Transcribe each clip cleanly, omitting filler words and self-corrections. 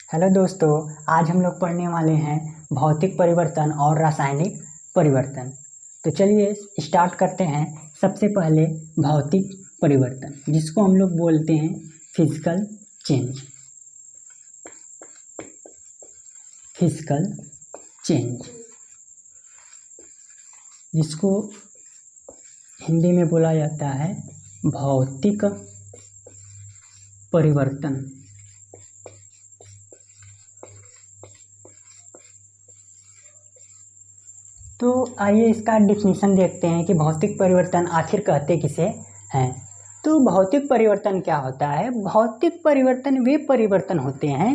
Hello दोस्तों। आज हम लोग पढ़ने वाले हैं भौतिक परिवर्तन और रासायनिक परिवर्तन। तो चलिए स्टार्ट करते हैं। सबसे पहले भौतिक परिवर्तन, जिसको हम लोग बोलते हैं फिजिकल चेंज। फिजिकल चेंज, जिसको हिंदी में बोला जाता है भौतिक परिवर्तन। तो आइए इसका डिफिनीशन देखते हैं कि भौतिक परिवर्तन आखिर कहते किसे हैं। तो भौतिक परिवर्तन क्या होता है? भौतिक परिवर्तन वे परिवर्तन होते हैं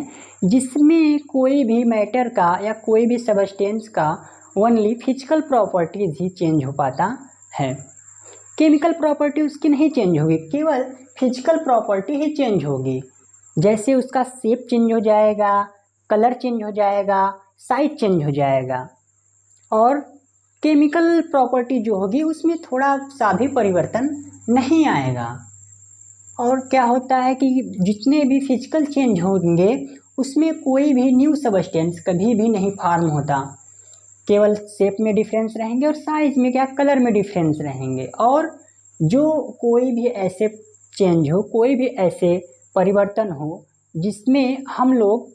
जिसमें कोई भी मैटर का या कोई भी सब्सटेंस का ओनली फिजिकल प्रॉपर्टीज ही चेंज हो पाता है। केमिकल प्रॉपर्टी उसकी नहीं चेंज होगी, केवल फिजिकल प्रॉपर्टी ही चेंज होगी। जैसे उसका शेप चेंज हो जाएगा, कलर चेंज हो जाएगा, साइज चेंज हो जाएगा। और केमिकल प्रॉपर्टी जो होगी उसमें थोड़ा सा भी परिवर्तन नहीं आएगा। और क्या होता है कि जितने भी फिजिकल चेंज होंगे उसमें कोई भी न्यू सब्सटेंस कभी भी नहीं फॉर्म होता। केवल शेप में डिफरेंस रहेंगे और साइज में क्या, कलर में डिफरेंस रहेंगे। और जो कोई भी ऐसे चेंज हो, कोई भी ऐसे परिवर्तन हो जिसमें हम लोग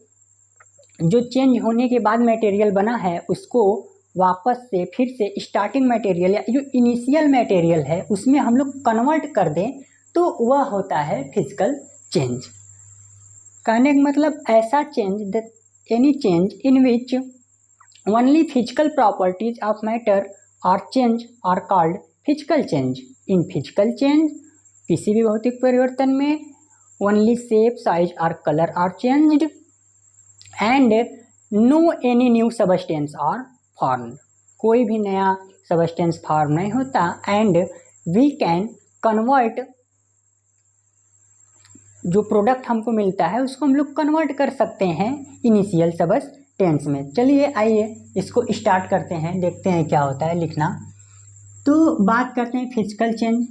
जो चेंज होने के बाद मटेरियल बना है उसको वापस से फिर से स्टार्टिंग मटेरियल या जो इनिशियल मटेरियल है उसमें हम लोग कन्वर्ट कर दें, तो वह होता है फिजिकल चेंज। कहने का मतलब ऐसा change, any change in which only physical properties of matter are change are called physical change. In physical change, किसी भी भौतिक परिवर्तन में ओनली शेप, साइज और colour are changed and no any new substance are form. कोई भी नया substance form नहीं होता। एंड वी कैन कन्वर्ट, जो प्रोडक्ट हमको मिलता है उसको हम लोग कन्वर्ट कर सकते हैं इनिशियल सब्सटेंस में। चलिए आइए इसको स्टार्ट करते हैं, देखते हैं क्या होता है लिखना। तो बात करते हैं फिजिकल चेंज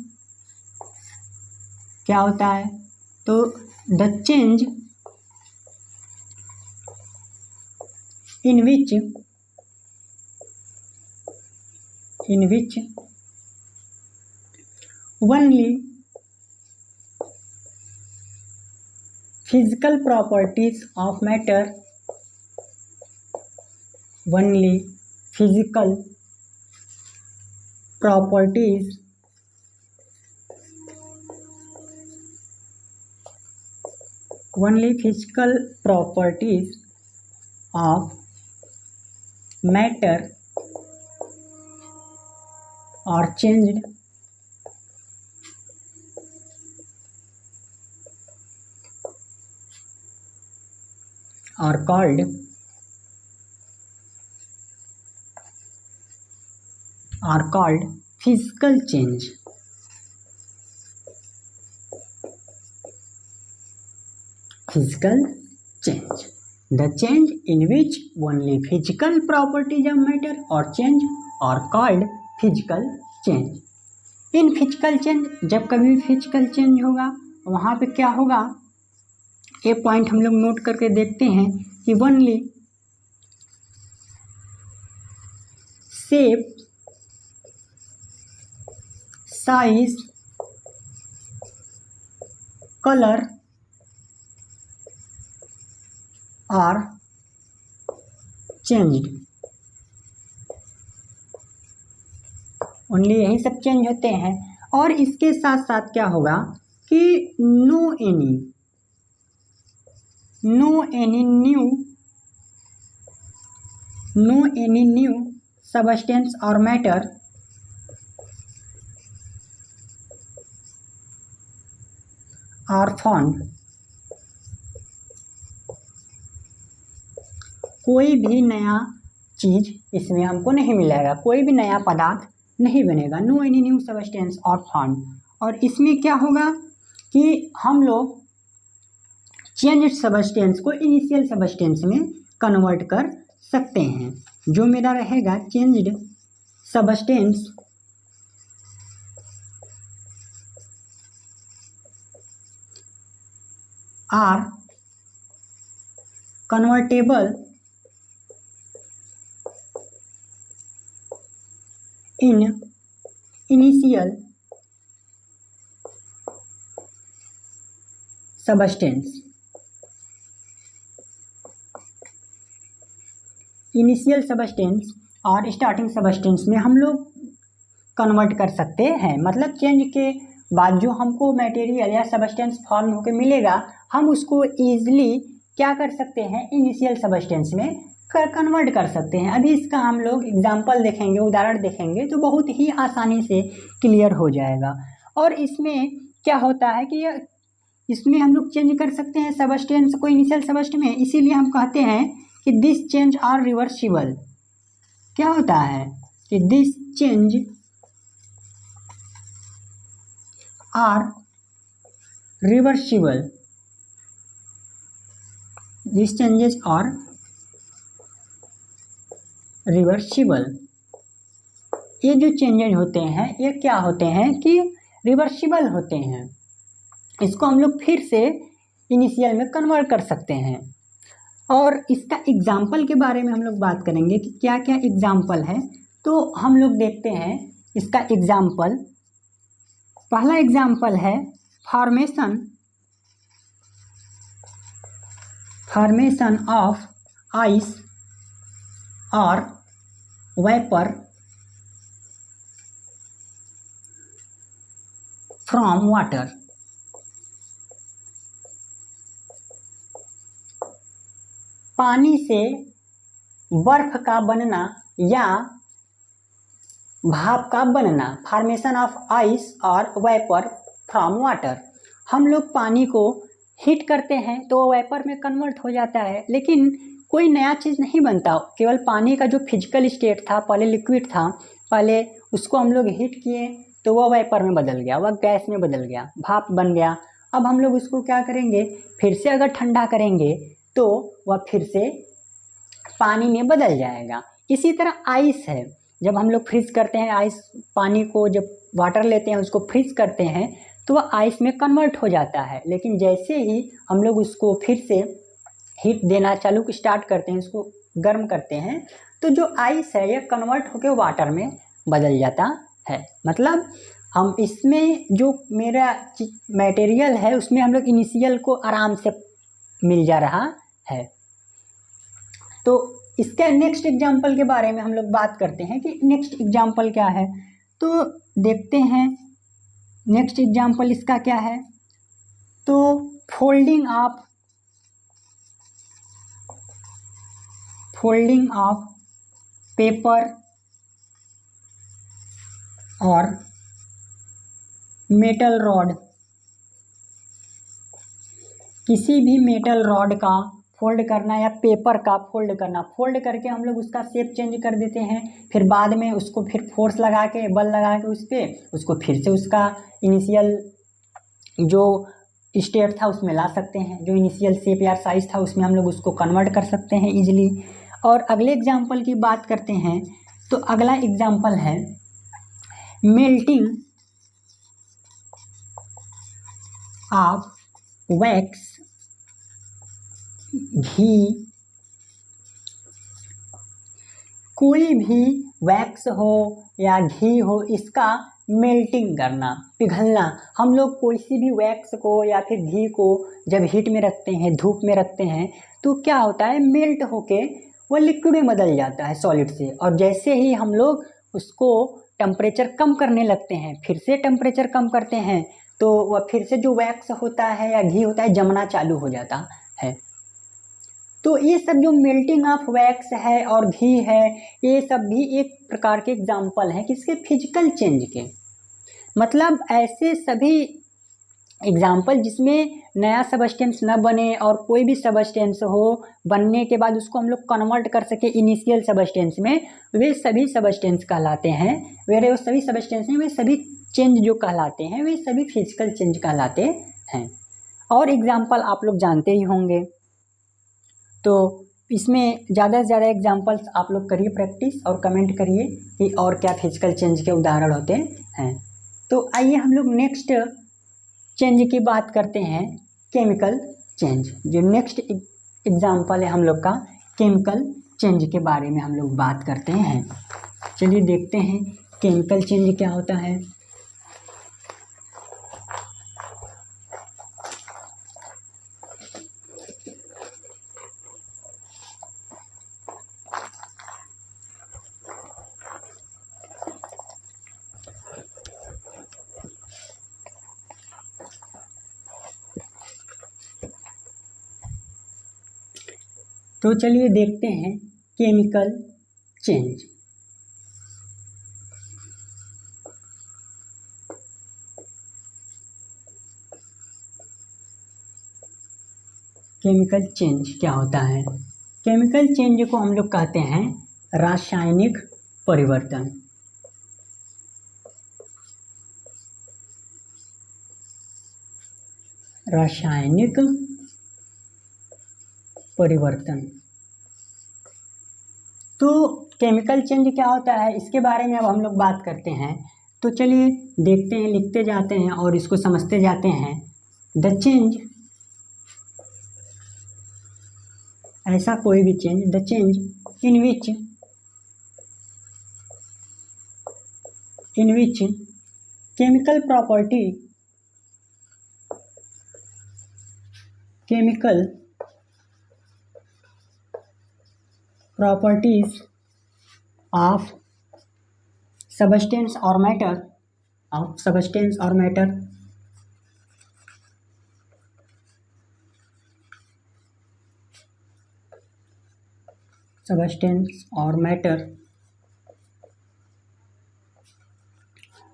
क्या होता है। तो the change in which only physical properties of matter, only physical properties of matter are changed are called physical change. Physical change, the change in which only physical properties of matter or change are called physical change. In physical change, जब कभी भी physical change होगा वहाँ पे क्या होगा, एक point हम लोग नोट करके देखते हैं कि only shape, size, colour are changed. Only यही सब चेंज होते हैं। और इसके साथ साथ क्या होगा कि नो एनी न्यू सब्सटेंस और मैटर आर फाउंड। कोई भी नया चीज इसमें हमको नहीं मिलेगा, कोई भी नया पदार्थ नहीं बनेगा। नो एनी न्यू सब्सटेंस और फाउंड। और इसमें क्या होगा कि हम लोग चेंज सब्सटेंस को इनिशियल सब्सटेंस में कन्वर्ट कर सकते हैं। जो मेरा रहेगा changed substance are convertible in initial substance. Initial substance और स्टार्टिंग सबस्टेंस में हम लोग कन्वर्ट कर सकते हैं। मतलब चेंज के बाद जो हमको मटेरियल या सबस्टेंस फॉर्म होकर मिलेगा, हम उसको ईजिली क्या कर सकते हैं, इनिशियल सबस्टेंस में कन्वर्ट कर सकते हैं। अभी इसका हम लोग एग्जांपल देखेंगे, उदाहरण देखेंगे तो बहुत ही आसानी से क्लियर हो जाएगा। और इसमें क्या होता है कि इसमें हम लोग चेंज कर सकते हैं सबस्टेंस को इनिशियल सबस्टेंस में, इसीलिए हम कहते हैं कि दिस चेंज आर रिवर्सिबल। क्या होता है कि this change are reversible, this changes are reversible. ये जो चेंजेस होते हैं ये क्या होते हैं कि रिवर्सिबल होते हैं। इसको हम लोग फिर से इनिशियल में कन्वर्ट कर सकते हैं। और इसका एग्जाम्पल के बारे में हम लोग बात करेंगे कि क्या क्या एग्जाम्पल है। तो हम लोग देखते हैं इसका एग्जाम्पल। पहला एग्जाम्पल है फॉर्मेशन ऑफ आइस और वेपर फ्रॉम वाटर। पानी से बर्फ का बनना या भाप का बनना, फॉर्मेशन ऑफ आइस और वेपर फ्रॉम वाटर। हम लोग पानी को हीट करते हैं तो वो वेपर में कन्वर्ट हो जाता है, लेकिन कोई नया चीज़ नहीं बनता। केवल पानी का जो फिजिकल स्टेट था, पहले लिक्विड था, पहले उसको हम लोग हीट किए तो वह वेपर में बदल गया, वह गैस में बदल गया, भाप बन गया। अब हम लोग उसको क्या करेंगे, फिर से अगर ठंडा करेंगे तो वह फिर से पानी में बदल जाएगा। इसी तरह आइस है, जब हम लोग फ्रीज करते हैं आइस, पानी को जब वाटर लेते हैं उसको फ्रीज करते हैं तो वह आइस में कन्वर्ट हो जाता है। लेकिन जैसे ही हम लोग उसको फिर से हीट देना चालू स्टार्ट करते हैं, इसको गर्म करते हैं, तो जो आइस है यह कन्वर्ट होकर वाटर में बदल जाता है। मतलब हम इसमें जो मेरा मटेरियल है उसमें हम लोग इनिशियल को आराम से मिल जा रहा है। तो इसके नेक्स्ट एग्जाम्पल के बारे में हम लोग बात करते हैं कि नेक्स्ट एग्जाम्पल क्या है। तो देखते हैं नेक्स्ट एग्जाम्पल इसका क्या है। तो फोल्डिंग ऑफ पेपर और मेटल रॉड। किसी भी मेटल रॉड का फोल्ड करना या पेपर का फोल्ड करना, फोल्ड करके हम लोग उसका शेप चेंज कर देते हैं, फिर बाद में उसको फिर फोर्स लगा के, बल लगा के उस पर उसको फिर से उसका इनिशियल जो स्टेट था उसमें ला सकते हैं, जो इनिशियल शेप या साइज था उसमें हम लोग उसको कन्वर्ट कर सकते हैं इजीली। और अगले एग्जाम्पल की बात करते हैं। तो अगला एग्जाम्पल है मेल्टिंग ऑफ वैक्स, घी। कोई भी वैक्स हो या घी हो, इसका मेल्टिंग करना, पिघलना। हम लोग कोई सी भी वैक्स को या फिर घी को जब हीट में रखते हैं, धूप में रखते हैं, तो क्या होता है, मेल्ट होके वह लिक्विड में बदल जाता है, सॉलिड से। और जैसे ही हम लोग उसको टेम्परेचर कम करने लगते हैं, फिर से टेम्परेचर कम करते हैं, तो वह फिर से जो वैक्स होता है या घी होता है जमना चालू हो जाता है। तो ये सब जो मेल्टिंग ऑफ वैक्स है और घी है, ये सब भी एक प्रकार के एग्जाम्पल हैं किसके, फिजिकल चेंज के। मतलब ऐसे सभी एग्जाम्पल जिसमें नया सबस्टेंस न बने और कोई भी सबस्टेंस हो, बनने के बाद उसको हम लोग कन्वर्ट कर सके इनिशियल सबस्टेंस में, वे सभी सबस्टेंस कहलाते हैं। वो सभी सबस्टेंस में वे सभी चेंज जो कहलाते हैं वे सभी फिजिकल चेंज कहलाते हैं। और एग्जाम्पल आप लोग जानते ही होंगे। तो इसमें ज़्यादा से ज़्यादा एग्जाम्पल्स आप लोग करिए प्रैक्टिस और कमेंट करिए कि और क्या फिजिकल चेंज के उदाहरण होते हैं। तो आइए हम लोग नेक्स्ट चेंज की बात करते हैं, केमिकल चेंज। जो नेक्स्ट एग्जाम्पल है हम लोग का केमिकल चेंज के बारे में हम लोग बात करते हैं। चलिए देखते हैं केमिकल चेंज क्या होता है। तो चलिए देखते हैं केमिकल चेंज। केमिकल चेंज क्या होता है? केमिकल चेंज को हम लोग कहते हैं रासायनिक परिवर्तन। रासायनिक परिवर्तन। तो केमिकल चेंज क्या होता है इसके बारे में अब हम लोग बात करते हैं। तो चलिए देखते हैं, लिखते जाते हैं और इसको समझते जाते हैं। द चेंज, ऐसा कोई भी change, the change in which chemical property, chemical properties of substance or matter, substance or matter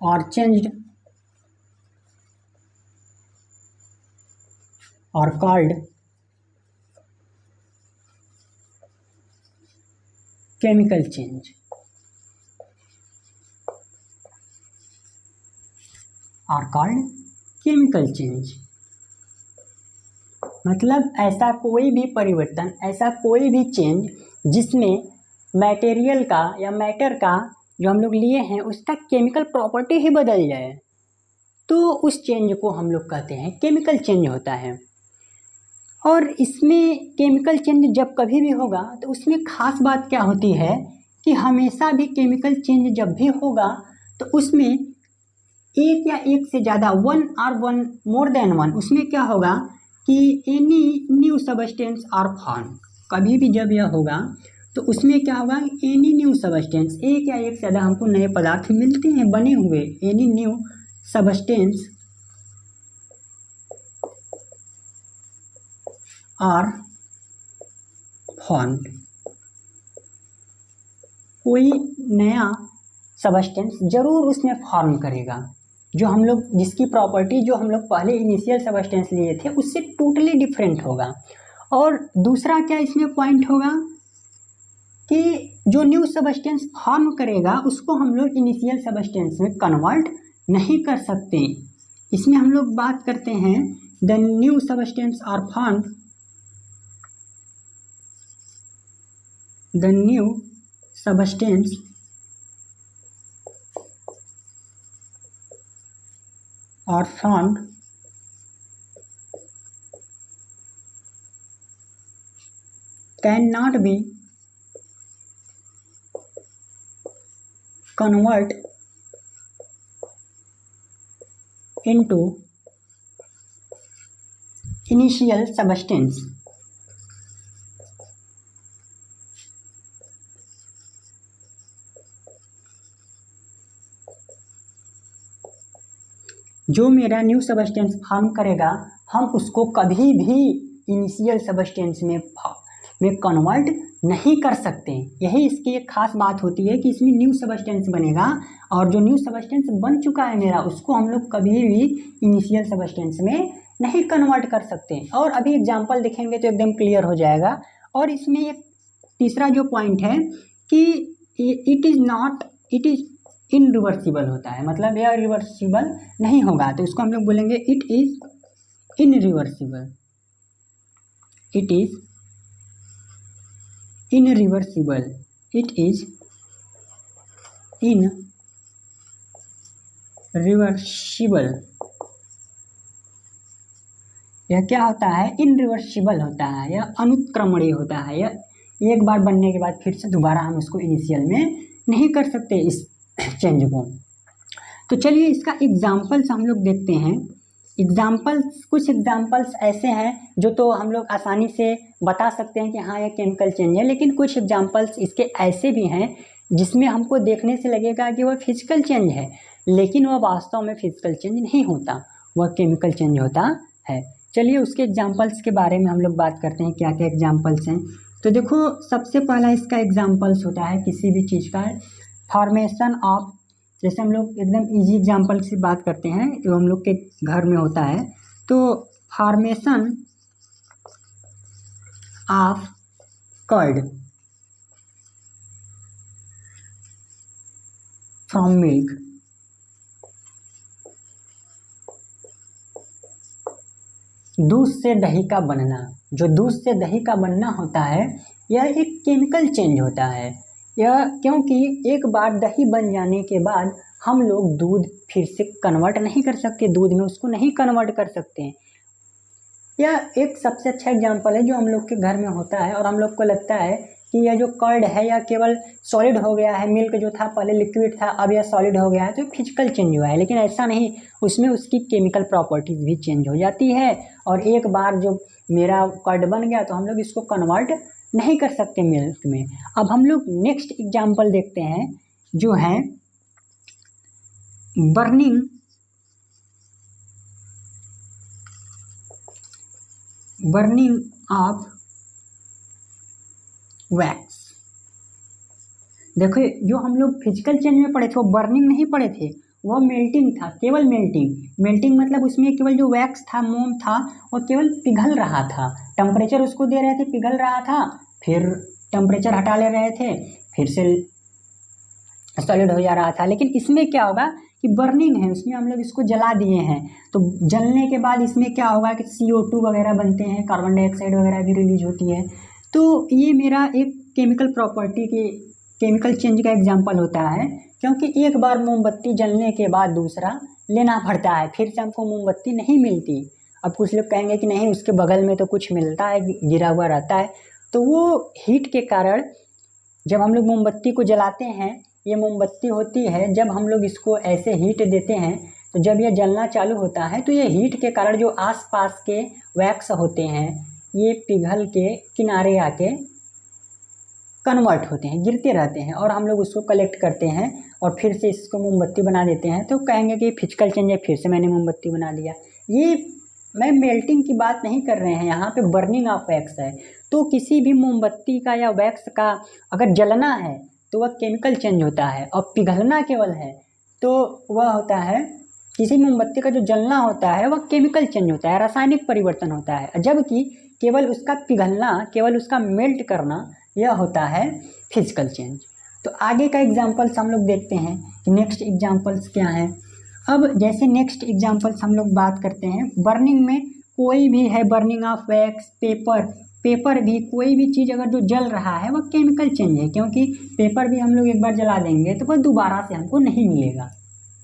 are changed or called chemical change, are called chemical change। मतलब ऐसा कोई भी परिवर्तन, ऐसा कोई भी चेंज जिसमें मटेरियल का या मैटर का जो हम लोग लिए हैं उसका केमिकल प्रॉपर्टी ही बदल जाए, तो उस चेंज को हम लोग कहते हैं केमिकल चेंज होता है। और इसमें केमिकल चेंज जब कभी भी होगा तो उसमें खास बात क्या होती है कि हमेशा भी केमिकल चेंज जब भी होगा तो उसमें एक या एक से ज़्यादा, वन मोर देन वन, उसमें क्या होगा कि any new substance are form. कभी भी जब यह होगा तो उसमें क्या होगा, एनी न्यू सबस्टेंस, एक या एक से ज़्यादा हमको नए पदार्थ मिलते हैं बने हुए, any new substance are formed. कोई नया सबस्टेंस जरूर उसमें फॉर्म करेगा जो हम लोग, जिसकी प्रॉपर्टी जो हम लोग पहले इनिशियल सबस्टेंस लिए थे उससे टोटली डिफरेंट होगा। और दूसरा क्या इसमें पॉइंट होगा कि जो न्यू सबस्टेंस फॉर्म करेगा उसको हम लोग इनिशियल सबस्टेंस में कन्वर्ट नहीं कर सकते। इसमें हम लोग बात करते हैं the new substance are formed, the new substance are formed cannot be convert into initial substance। जो मेरा न्यू सबस्टेंस फॉर्म करेगा हम उसको कभी भी इनिशियल सबस्टेंस में कन्वर्ट नहीं कर सकते। यही इसकी एक खास बात होती है कि इसमें न्यू सबस्टेंस बनेगा और जो न्यू सबस्टेंस बन चुका है मेरा उसको हम लोग कभी भी इनिशियल सबस्टेंस में नहीं कन्वर्ट कर सकते। और अभी एग्जांपल देखेंगे तो एकदम क्लियर हो जाएगा। और इसमें एक तीसरा जो पॉइंट है कि इट इज़ इनरिवर्सिबल होता है, मतलब यह रिवर्सिबल नहीं होगा, तो इसको हम लोग बोलेंगे it is irreversible. It is irreversible, it is irreversible. यह क्या होता है, इनरिवर्सिबल होता है, यह अनुत्क्रमणीय होता है। यह एक बार बनने के बाद फिर से दोबारा हम उसको इनिशियल में नहीं कर सकते इस चेंज को। तो चलिए इसका एग्जाम्पल्स हम लोग देखते हैं। कुछ एग्जाम्पल्स ऐसे हैं जो तो हम लोग आसानी से बता सकते हैं कि हाँ यह केमिकल चेंज है, लेकिन कुछ एग्जाम्पल्स इसके ऐसे भी हैं जिसमें हमको देखने से लगेगा कि वह फिजिकल चेंज है, लेकिन वह वास्तव में फिजिकल चेंज नहीं होता, वह केमिकल चेंज होता है। चलिए उसके एग्जाम्पल्स के बारे में हम लोग बात करते हैं, क्या क्या एग्जाम्पल्स हैं। तो देखो सबसे पहला इसका एग्जाम्पल्स होता है किसी भी चीज़ का फॉर्मेशन ऑफ, जैसे हम लोग एकदम इजी एग्जाम्पल से बात करते हैं जो हम लोग के घर में होता है, तो formation of curd from milk. दूध से दही का बनना, जो दूध से दही का बनना होता है यह एक केमिकल चेंज होता है। यह क्योंकि एक बार दही बन जाने के बाद हम लोग दूध फिर से कन्वर्ट नहीं कर सकते, दूध में उसको नहीं कन्वर्ट कर सकते। यह एक सबसे अच्छा एग्जांपल है जो हम लोग के घर में होता है और हम लोग को लगता है कि यह जो कर्ड है यह केवल सॉलिड हो गया है, मिल्क जो था पहले लिक्विड था अब यह सॉलिड हो गया है, तो फिजिकल चेंज हुआ है। लेकिन ऐसा नहीं, उसमें उसकी केमिकल प्रॉपर्टीज भी चेंज हो जाती है और एक बार जो मेरा कर्ड बन गया तो हम लोग इसको कन्वर्ट नहीं कर सकते मिल्क में। अब हम लोग नेक्स्ट एग्जाम्पल देखते हैं जो है बर्निंग ऑफ वैक्स। देखो जो हम लोग फिजिकल चेंज में पढ़े थे वो बर्निंग नहीं पढ़े थे, वह मेल्टिंग था, केवल मेल्टिंग मतलब उसमें केवल जो वैक्स था, मोम था, वो केवल पिघल रहा था। टेम्परेचर उसको दे रहे थे, पिघल रहा था, फिर टेम्परेचर हटा ले रहे थे, फिर से सॉलिड हो जा रहा था। लेकिन इसमें क्या होगा कि बर्निंग है, उसमें हम लोग इसको जला दिए हैं, तो जलने के बाद इसमें क्या होगा कि CO2 वगैरह बनते हैं, कार्बन डाइऑक्साइड वगैरह भी रिलीज होती है। तो ये मेरा एक केमिकल प्रॉपर्टी के केमिकल चेंज का एग्जाम्पल होता है, क्योंकि एक बार मोमबत्ती जलने के बाद दूसरा लेना पड़ता है, फिर से हमको मोमबत्ती नहीं मिलती। अब कुछ लोग कहेंगे कि नहीं उसके बगल में तो कुछ मिलता है, गिरा हुआ रहता है, तो वो हीट के कारण जब हम लोग मोमबत्ती को जलाते हैं, ये मोमबत्ती होती है, जब हम लोग इसको ऐसे हीट देते हैं तो जब ये जलना चालू होता है तो ये हीट के कारण जो आसपास के वैक्स होते हैं ये पिघल के किनारे आके कन्वर्ट होते हैं, गिरते रहते हैं और हम लोग उसको कलेक्ट करते हैं और फिर से इसको मोमबत्ती बना देते हैं। तो कहेंगे कि फिजिकल चेंज है, फिर से मैंने मोमबत्ती बना दिया। ये मैं मेल्टिंग की बात नहीं कर रहे हैं, यहाँ पे बर्निंग ऑफ वैक्स है। तो किसी भी मोमबत्ती का या वैक्स का अगर जलना है तो वह केमिकल चेंज होता है, और पिघलना केवल है तो वह होता है, किसी मोमबत्ती का जो जलना होता है वह केमिकल चेंज होता है, रासायनिक परिवर्तन होता है, जबकि केवल उसका पिघलना, केवल उसका मेल्ट करना यह होता है फिजिकल चेंज। तो आगे का एग्जाम्पल्स हम लोग देखते हैं कि नेक्स्ट एग्जाम्पल्स क्या हैं। अब जैसे नेक्स्ट एग्जाम्पल्स हम लोग बात करते हैं, बर्निंग में कोई भी है, बर्निंग ऑफ वैक्स, पेपर भी, कोई भी चीज़ अगर जो जल रहा है वह केमिकल चेंज है, क्योंकि पेपर भी हम लोग एक बार जला देंगे तो वह दोबारा से हमको नहीं मिलेगा,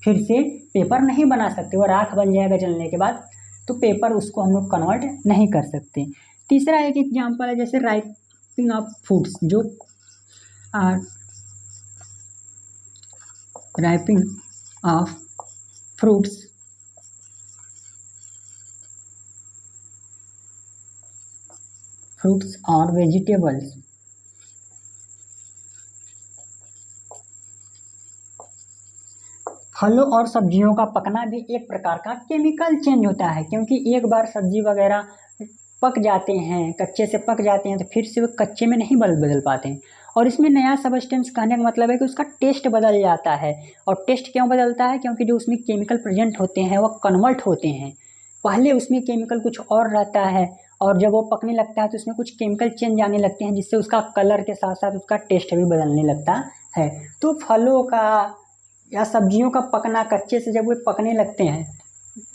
फिर से पेपर नहीं बना सकते, वह राख बन जाएगा जलने के बाद, तो पेपर उसको हम लोग कन्वर्ट नहीं कर सकते। तीसरा एक एग्जाम्पल है जैसे राइपिंग ऑफ फूड्स, जो राइपिंग ऑफ फ्रूट्स और वेजिटेबल्स। फलों और सब्जियों का पकना भी एक प्रकार का केमिकल चेंज होता है, क्योंकि एक बार सब्जी वगैरह पक जाते हैं, कच्चे से पक जाते हैं, तो फिर से वो कच्चे में नहीं बदल पाते हैं, और इसमें नया सब्सटेंस कहने का मतलब है कि उसका टेस्ट बदल जाता है। और टेस्ट क्यों बदलता है? क्योंकि जो उसमें केमिकल प्रेजेंट होते हैं वह कन्वर्ट होते हैं। पहले उसमें केमिकल कुछ और रहता है और जब वो पकने लगता है तो उसमें कुछ केमिकल चेंज आने लगते हैं, जिससे उसका कलर के साथ साथ उसका टेस्ट भी बदलने लगता है। तो फलों का या सब्जियों का पकना, कच्चे से जब वो पकने लगते हैं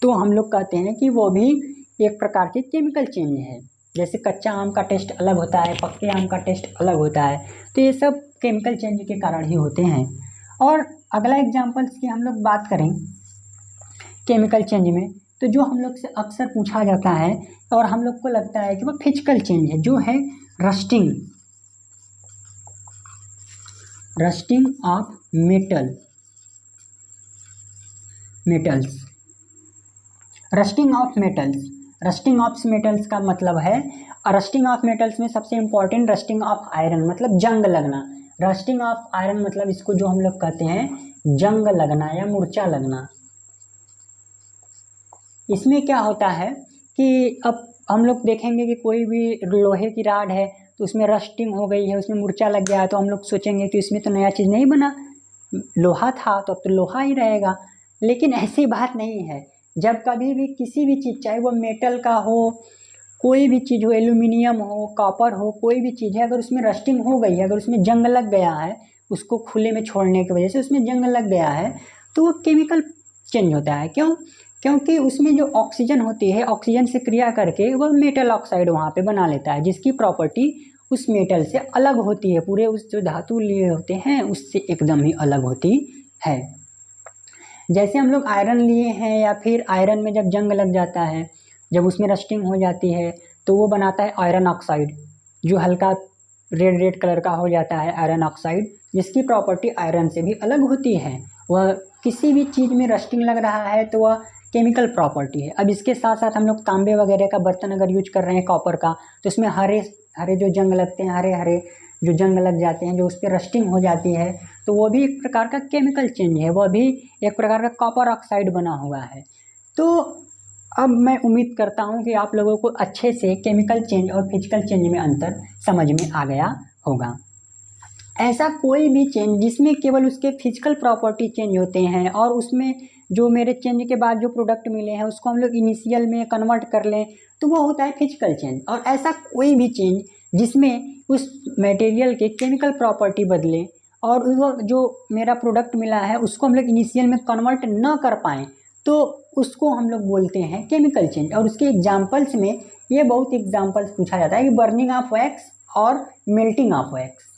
तो हम लोग कहते हैं कि वो भी एक प्रकार के केमिकल चेंज है। जैसे कच्चा आम का टेस्ट अलग होता है, पक्के आम का टेस्ट अलग होता है, तो ये सब केमिकल चेंज के कारण ही होते हैं। और अगला एग्जाम्पल्स की हम लोग बात करें केमिकल चेंज में, तो जो हम लोग से अक्सर पूछा जाता है और हम लोग को लगता है कि वो फिजिकल चेंज है, जो है rusting, rusting of metals, rusting of metals. Rusting of metals का मतलब है, रस्टिंग ऑफ मेटल्स में सबसे इंपॉर्टेंट रस्टिंग ऑफ आयरन, मतलब जंग लगना। रस्टिंग ऑफ आयरन मतलब इसको जो हम लोग कहते हैं जंग लगना या मूर्छा लगना। इसमें क्या होता है कि अब हम लोग देखेंगे कि कोई भी लोहे की राड है तो उसमें रस्टिंग हो गई है, उसमें मूर्छा लग गया है, तो हम लोग सोचेंगे कि इसमें तो नया चीज़ नहीं बना, लोहा था तो अब तो लोहा ही रहेगा। लेकिन ऐसी बात नहीं है। जब कभी भी किसी भी चीज़, चाहे वो मेटल का हो, कोई भी चीज़ हो, एल्यूमिनियम हो, कॉपर हो, कोई भी चीज़ है, अगर उसमें रस्टिंग हो गई है, अगर उसमें जंग लग गया है, उसको खुले में छोड़ने की वजह से उसमें जंग लग गया है, तो वो केमिकल चेंज होता है। क्यों? क्योंकि उसमें जो ऑक्सीजन होती है, ऑक्सीजन से क्रिया करके वो मेटल ऑक्साइड वहाँ पे बना लेता है, जिसकी प्रॉपर्टी उस मेटल से अलग होती है, पूरे उस जो धातु लिए होते हैं उससे एकदम ही अलग होती है। जैसे हम लोग आयरन लिए हैं, या फिर आयरन में जब जंग लग जाता है, जब उसमें रस्टिंग हो जाती है, तो वो बनाता है आयरन ऑक्साइड, जो हल्का रेड रेड कलर का हो जाता है आयरन ऑक्साइड, जिसकी प्रॉपर्टी आयरन से भी अलग होती है। वह किसी भी चीज़ में रस्टिंग लग रहा है तो वह केमिकल प्रॉपर्टी है। अब इसके साथ साथ हम लोग तांबे वगैरह का बर्तन अगर यूज कर रहे हैं, कॉपर का, तो इसमें हरे हरे जो जंग लगते हैं, हरे हरे जो जंग लग जाते हैं, जो उस पर रस्टिंग हो जाती है, तो वो भी एक प्रकार का केमिकल चेंज है, वह भी एक प्रकार का कॉपर ऑक्साइड बना हुआ है। तो अब मैं उम्मीद करता हूँ कि आप लोगों को अच्छे से केमिकल चेंज और फिजिकल चेंज में अंतर समझ में आ गया होगा। ऐसा कोई भी चेंज जिसमें केवल उसके फिजिकल प्रॉपर्टी चेंज होते हैं और उसमें जो मेरे चेंज के बाद जो प्रोडक्ट मिले हैं उसको हम लोग इनिशियल में कन्वर्ट कर लें, तो वो होता है फिजिकल चेंज। और ऐसा कोई भी चेंज जिसमें उस मटेरियल के केमिकल प्रॉपर्टी बदले और वो जो मेरा प्रोडक्ट मिला है उसको हम लोग इनिशियल में कन्वर्ट न कर पाएँ, तो उसको हम लोग बोलते हैं केमिकल चेंज। और उसके एग्जाम्पल्स में ये बहुत एग्जाम्पल्स पूछा जाता है कि बर्निंग ऑफ वैक्स और मेल्टिंग ऑफ वैक्स।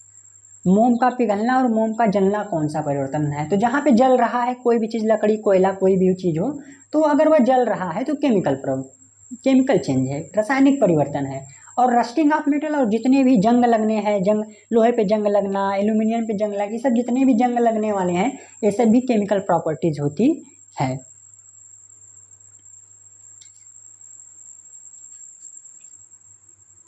मोम का पिघलना और मोम का जलना कौन सा परिवर्तन है? तो जहाँ पे जल रहा है कोई भी चीज़, लकड़ी, कोयला, कोई भी चीज़ हो, तो अगर वह जल रहा है तो केमिकल चेंज है, रासायनिक परिवर्तन है। और रस्टिंग ऑफ मेटल और जितने भी जंग लगने हैं, जंग, लोहे पे जंग लगना, एल्यूमिनियम पे जंग लगना, ये सब जितने भी जंग लगने वाले हैं, ये सब भी केमिकल प्रॉपर्टीज होती है।